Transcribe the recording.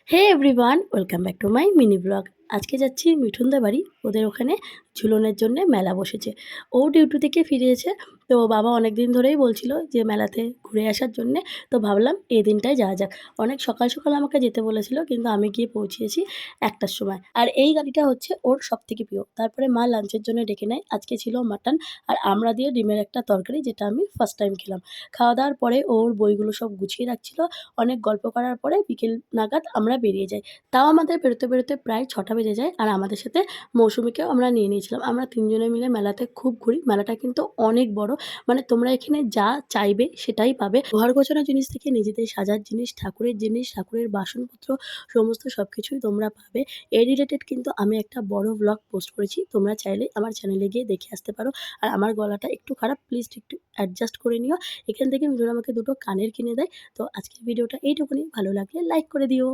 Hey everyone, welcome back to my mini blog. আজকে যাচ্ছি মিঠুনদের বাড়ি। ওদের ওখানে ঝুলনের জন্যে মেলা বসেছে। ও ডিউটি থেকে ফিরেছে। তো বাবা অনেক দিন ধরেই বলছিল যে মেলাতে ঘুরে আসার জন্যে। তো ভাবলাম এই দিনটাই যাওয়া যাক। অনেক সকাল সকাল আমাকে যেতে বলেছিল, কিন্তু আমি গিয়ে পৌঁছিয়েছি ১টার সময়। আর এই গাড়িটা হচ্ছে ওর সবথেকে প্রিয়। তারপরে মা লাঞ্চের জন্য ডেকে নেয়। আজকে ছিল মাটন আর আমড়া দিয়ে ডিমের একটা তরকারি, যেটা আমি ফার্স্ট টাইম খেলাম। খাওয়া দাওয়ার পরে ওর বইগুলো সব গুছিয়ে রাখছিল। অনেক গল্প করার পরে বিকেল নাগাদ আমরা বেরিয়ে যাই। তাও আমাদের বেরোতে, বেরোতে প্রায় ৬টা বেজে যায়। আর আমাদের সাথে মৌসুমীকেও আমরা নিয়ে নিয়েছিলাম। আমরা ৩ জনে মিলে মেলাতে খুব ঘুরি। মেলাটা কিন্তু অনেক বড়। মানে তোমরা এখানে যা চাইবে সেটাই পাবে। ঘর গোছানোর জিনিস থেকে নিজেদের সাজার জিনিস, ঠাকুরের বাসনপত্র সমস্ত সবকিছুই তোমরা পাবে। এর রিলেটেড কিন্তু আমি একটা বড় ভ্লগ পোস্ট করেছি। তোমরা চাইলে আমার চ্যানেলে গিয়ে দেখে আসতে পারো। আর আমার গলাটা একটু খারাপ, প্লিজ একটু অ্যাডজাস্ট করে নিও। এখান থেকে মিঠুন আমাকে ২ টো কানের কিনে দেয়। তো আজকের ভিডিওটা এইটুকুনি। ভালো লাগলে লাইক করে দিও।